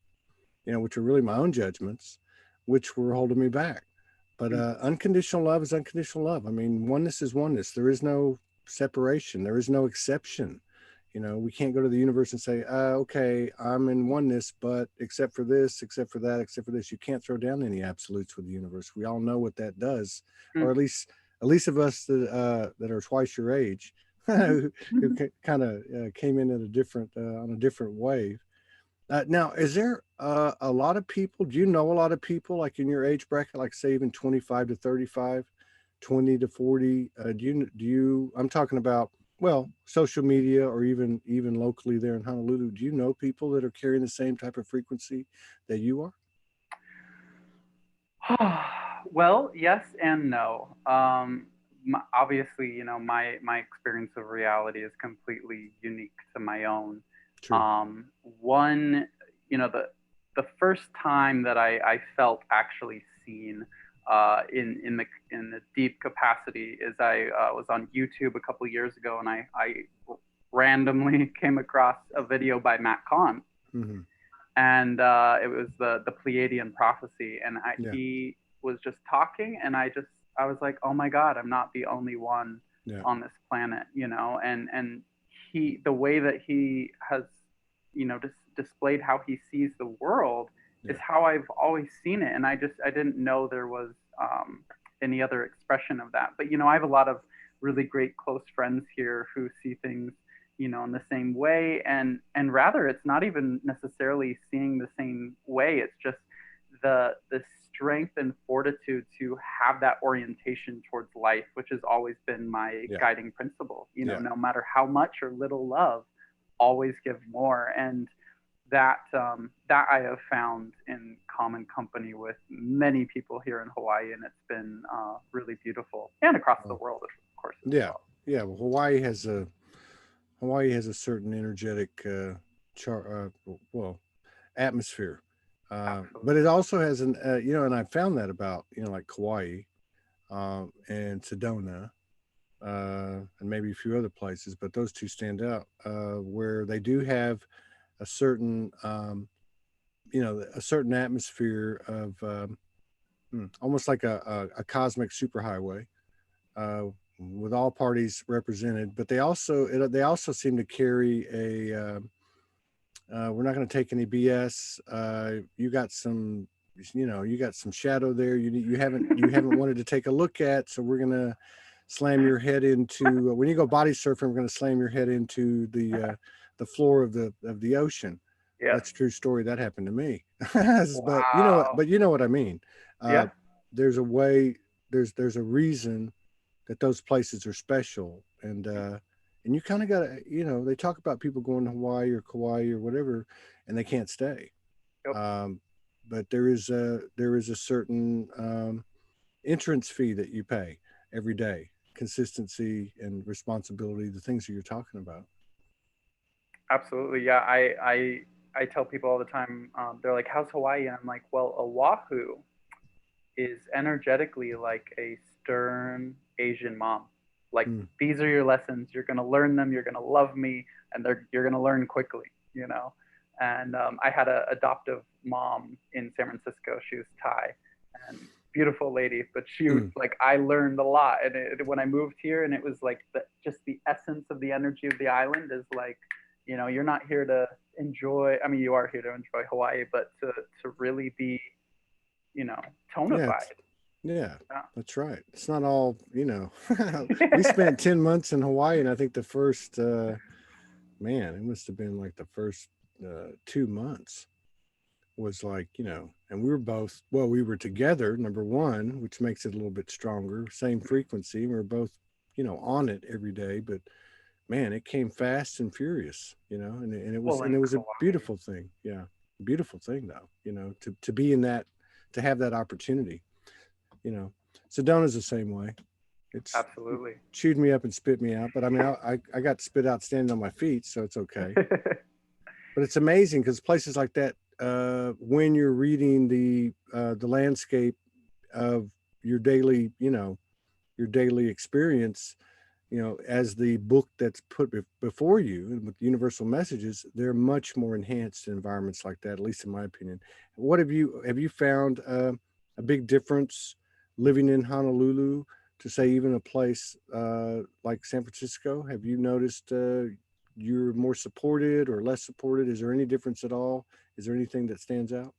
which are really my own judgments, which were holding me back. But mm, unconditional love is unconditional love. I mean, oneness is oneness. There is no separation. There is no exception. We can't go to the universe and say, okay, I'm in oneness, but except for this, except for that, except for this. You can't throw down any absolutes with the universe. We all know what that does, or mm, at least of us that are twice your age, who kind of came in at a different on a different wave. Now, is there a lot of people? Do you know a lot of people like in your age bracket, like say even 25 to 35, 20 to 40? I'm talking about, well, social media or even locally there in Honolulu. Do you know people that are carrying the same type of frequency that you are? mm. Well, yes and no. Obviously, my experience of reality is completely unique to my own. True. One, the first time that I felt actually seen in the deep capacity is I was on YouTube a couple years ago, and I randomly came across a video by Matt Kahn, Hmm. and it was the Pleiadian prophecy, and Yeah. he was just talking, and I was like, oh my God, I'm not the only one Yeah. on this planet, and the way that he has, displayed how he sees the world is Yeah. how I've always seen it, and I didn't know there was any other expression of that. But I have a lot of really great close friends here who see things in the same way, and rather it's not even necessarily seeing the same way, it's just the strength and fortitude to have that orientation towards life, which has always been my Yeah. guiding principle. Yeah. No matter how much or little love, always give more. And that I have found in common company with many people here in Hawaii, and it's been really beautiful, and across the Oh, world, of course, as yeah. well. Yeah. Well, Hawaii has a certain energetic well, atmosphere. But it Absolutely. also has and I found that about, like Kauai and Sedona and maybe a few other places, but those two stand out where they do have a certain, a certain atmosphere of almost like a cosmic superhighway uh, with all parties represented. But they also seem to carry we're not going to take any BS. You got some shadow there. You haven't wanted to take a look at, so we're gonna slam your head into when you go body surfing. We're gonna slam your head into the floor of the ocean. Yes. That's a true story. That happened to me. but you know, Wow. but you know what I mean. Uh, Yeah. there's a way. There's a reason that those places are special, and you kind of got to, they talk about people going to Hawaii or Kauai or whatever, and they can't stay. Yep. Um, but there is a certain entrance fee that you pay every day, consistency and responsibility, the things that you're talking about. Absolutely. Yeah. I tell people all the time. They're like, "How's Hawaii?" And I'm like, "Well, Oahu is energetically like a stern Asian mom. Like, Mm, these are your lessons. You're gonna learn them. You're gonna love me, and you're gonna learn quickly. And I had an adoptive mom in San Francisco. She was Thai, and beautiful lady, but she was mm. like, I learned a lot. And when I moved here, and it was like just the essence of the energy of the island is like, you're not here to enjoy. I mean, you are here to enjoy Hawaii, but to really be, you know, Yeah, tonified. yeah, Yeah. that's right. It's not all. We spent 10 months in Hawaii, and I think the first man, it must have been like the first 2 months was like, and we were both, well, we were together, number one, which makes it a little bit stronger, same frequency. We were both, on it every day, but man, it came fast and furious, and it was Well, and in it was a Kauai. beautiful thing. Yeah, beautiful thing though, to be in that, to have that opportunity, you know. Sedona's the same way. It's it Absolutely. chewed me up and spit me out, but I mean, I got spit out standing on my feet, so it's okay. But it's amazing because places like that, when you're reading the landscape of your daily, your daily experience, as the book that's put before you and with universal messages, they're much more enhanced in environments like that, at least in my opinion. What have you found a big difference living in Honolulu to say even a place like San Francisco? Have you noticed you're more supported or less supported? Is there any difference at all? Is there anything that stands out?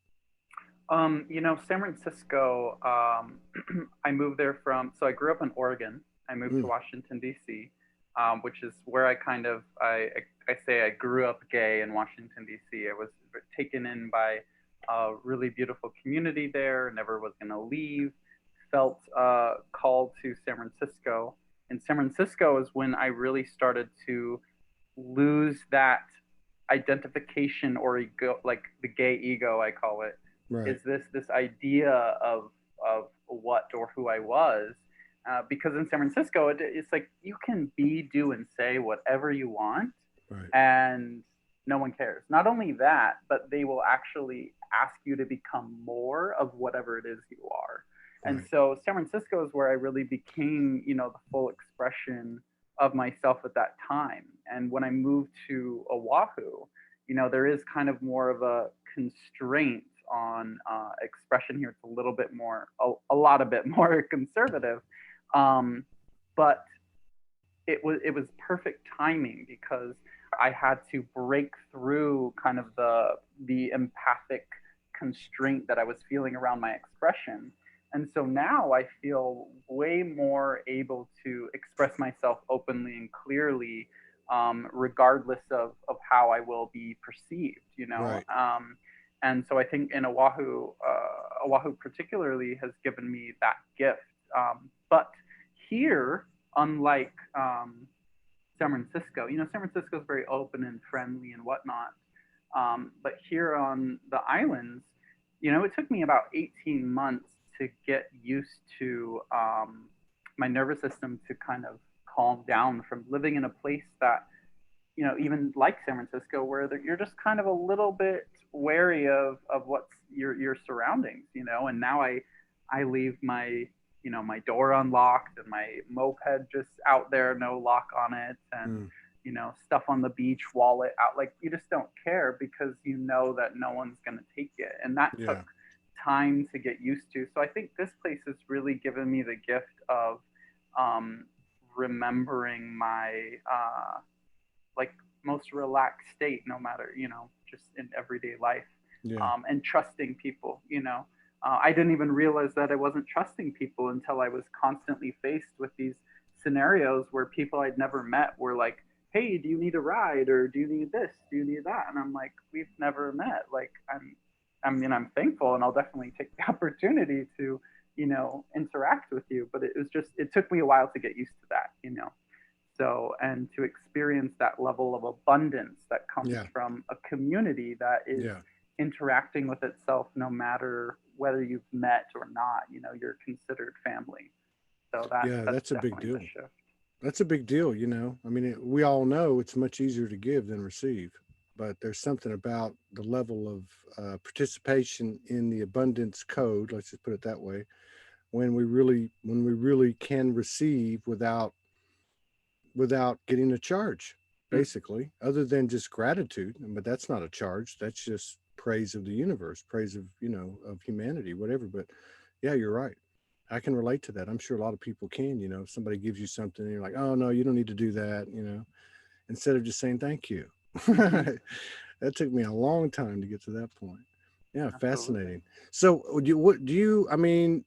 San Francisco, I moved there from, so I grew up in Oregon. I moved to Mm, Washington, D.C., which is where I say I grew up gay in Washington, D.C. I was taken in by a really beautiful community there, never was going to leave, felt called to San Francisco. And San Francisco is when I really started to lose that identification or ego, like the gay ego, I call it, right, is this idea of what or who I was. Because in San Francisco, it's like you can be, do, and say whatever you want, right, and no one cares. Not only that, but they will actually ask you to become more of whatever it is you are. And right. so San Francisco is where I really became, the full expression of myself at that time. And when I moved to Oahu, there is kind of more of a constraint on expression here. It's a little bit more, a lot a bit more conservative, um, but it was perfect timing because I had to break through kind of the empathic constraint that I was feeling around my expression. And so now I feel way more able to express myself openly and clearly, regardless of how I will be perceived, Right. and so I think in Oahu particularly has given me that gift. But here, unlike San Francisco, San Francisco is very open and friendly and whatnot. But here on the islands, it took me about 18 months to get used to my nervous system to kind of calm down from living in a place that, even like San Francisco, where you're just kind of a little bit wary of what's your surroundings, and now I leave my door unlocked and my moped just out there, no lock on it, and Mm, stuff on the beach, wallet out. Like you just don't care because you know that no one's going to take it, and that took yeah. time to get used to. So I think this place has really given me the gift of um, remembering my like most relaxed state, no matter just in everyday life, Yeah. and trusting people. I didn't even realize that I wasn't trusting people until I was constantly faced with these scenarios where people I'd never met were like, "Hey, do you need a ride, or do you need this? Do you need that?" And I'm like, "We've never met. Like, I'm thankful, and I'll definitely take the opportunity to, interact with you." But it took me a while to get used to that. So, and to experience that level of abundance that comes Yeah. from a community that is Yeah. interacting with itself, no matter whether you've met or not, you're considered family. So Yeah. that's That's a big definitely the deal. shift. That's a big deal. I mean, we all know it's much easier to give than receive, but there's something about the level of participation in the abundance code, let's just put it that way, when we really can receive without getting a charge, Mm, basically, other than just gratitude. But that's not a charge. That's just praise of the universe, praise of humanity, whatever. But yeah, you're right. I can relate to that. I'm sure a lot of people can. If somebody gives you something and you're like, oh no, you don't need to do that, instead of just saying thank you. hmm That took me a long time to get to that point. Yeah, Absolutely. fascinating. So, I mean,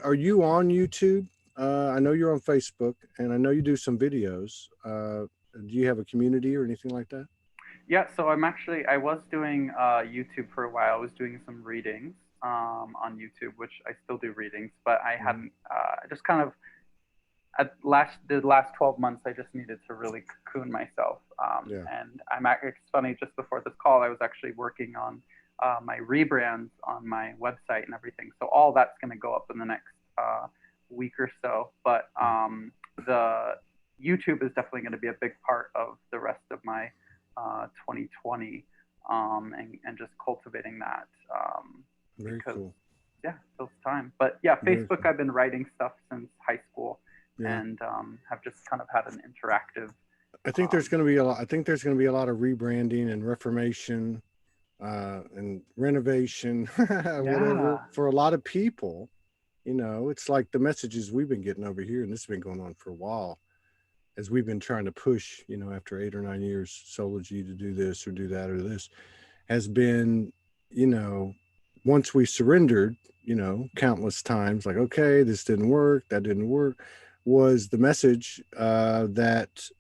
are you on YouTube? I know you're on Facebook, and I know you do some videos. Do you have a community or anything like that? Yeah, so I was doing YouTube for a while. I was doing some readings on YouTube, which I still do readings, but I Mhm. hadn't just kind of the last 12 months, I just needed to really cocoon myself. Yeah. And it's funny, just before this call, I was actually working on my rebrands on my website and everything. So all that's going to go up in the next week or so. But the YouTube is definitely going to be a big part of the rest of my 2020, and just cultivating that. Very Because cool. yeah, it's time. But yeah, Very Facebook, cool. I've been writing stuff since high school, Yeah. and have just kind of had an interactive. I think there's going to be a lot. I think there's going to be a lot of rebranding and reformation and renovation, whatever, Yeah, for a lot of people. You know, it's like the messages we've been getting over here, and this has been going on for a while, as we've been trying to push, you know, after 8 or 9 years, Sology to do this or do that or this, has been, you know, once we surrendered, you know, countless times, like, okay, this didn't work, that didn't work, was the message that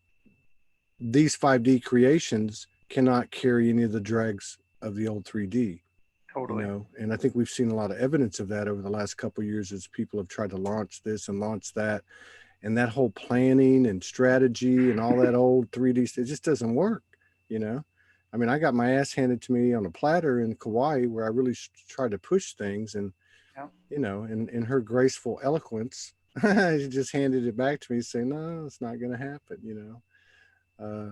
these 5D creations cannot carry any of the dregs of the old 3D, you totally. know. And I think we've seen a lot of evidence of that over the last couple of years as people have tried to launch this and launch that, and that whole planning and strategy and all that old 3D, it just doesn't work, you know. I mean, I got my ass handed to me on a platter in Kauai where I really tried to push things, and Yeah. you know, in her graceful eloquence, she just handed it back to me saying, no, it's not going to happen, you know.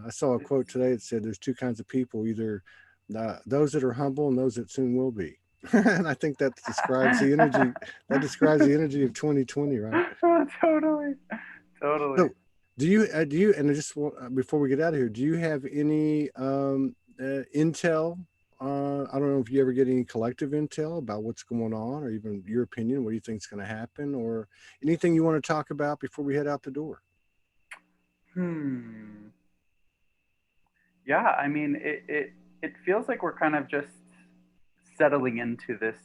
I saw a It's, quote today that said there's two kinds of people, either those that are humble and those that soon will be. And I think that describes the energy, that describes the energy of 2020, right? totally, totally. So do you, and just before we get out of here, do you have any intel? I don't know if you ever get any collective intel about what's going on, or even your opinion, what do you think is going to happen, or anything you want to talk about before we head out the door? Hmm. Yeah, I mean, it feels like we're kind of just settling into this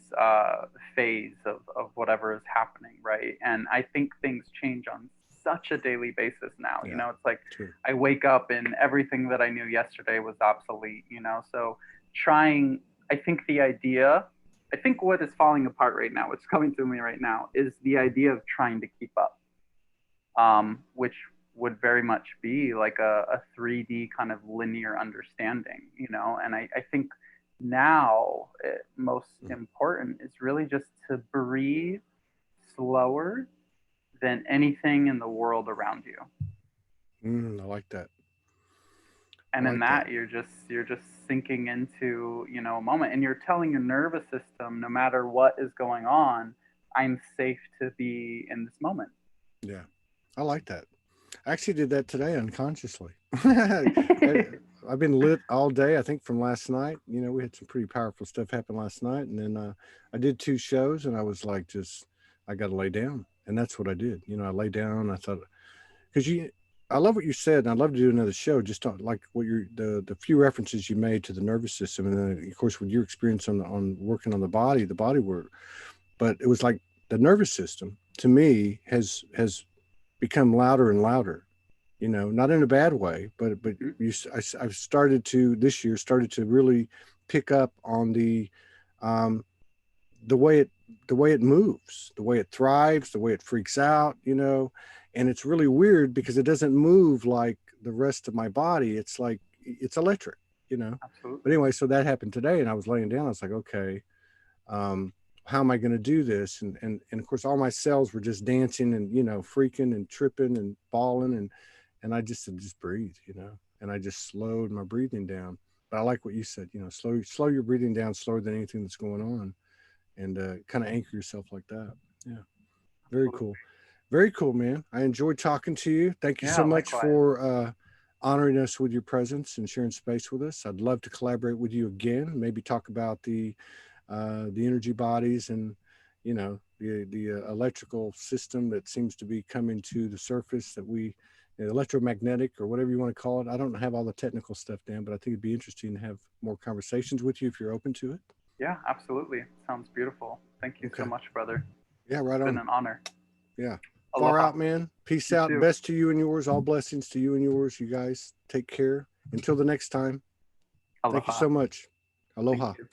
phase of whatever is happening, right? And I think things change on such a daily basis now. You Yeah, know, it's like true. I wake up and everything that I knew yesterday was obsolete, you know? So trying, I think the idea, I think what is falling apart right now, what's coming to me right now, is the idea of trying to keep up, which would very much be like a 3D kind of linear understanding, you know? And I think now most important is really just to breathe slower than anything in the world around you. I like that. I And in like that. that you're just sinking into, you know, a moment, and you're telling your nervous system, no matter what is going on, I'm safe to be in this moment. Yeah, I like that. I actually did that today unconsciously. I, I've been lit all day, I think, from last night. You know, we had some pretty powerful stuff happen last night. And then I did 2 shows, and I was like, just, I got to lay down. And that's what I did. You know, I lay down. I thought, because I love what you said, and I'd love to do another show just on like what the few references you made to the nervous system. And then, of course, with your experience on working on the body work. But it was like the nervous system to me has become louder and louder, you know, not in a bad way, but I've started to this year started to really pick up on um, the way it moves, the way it thrives, the way it freaks out, you know. And it's really weird because it doesn't move like the rest of my body. It's like it's electric, you know. But Absolutely. anyway, so that happened today, and I was laying down. I was like, okay, um, how am I going to do this? And of course, all my cells were just dancing and, you know, freaking and tripping and falling, and I just said, just breathe, you know. And I just slowed my breathing down. But I like what you said, you know, slow your breathing down slower than anything that's going on, and kind of anchor yourself like that. Yeah, very Absolutely. cool, very cool, man. I enjoyed talking to you. Thank you Yeah, so much likewise. for honoring us with your presence and sharing space with us. I'd love to collaborate with you again. Maybe talk about the energy bodies, and you know, the electrical system that seems to be coming to the surface, that we, electromagnetic or whatever you want to call it. I don't have all the technical stuff down, but I think it'd be interesting to have more conversations with you if you're open to it. Yeah, absolutely. Sounds beautiful. Thank you so Okay. much, brother. Yeah, It's right been on. an honor. Yeah. Far Aloha. out, man. Peace You out. too. Best to you and yours. All blessings to you and yours. You guys take care. Until the next time. Thank you Aloha. so much. Thank Aloha. you.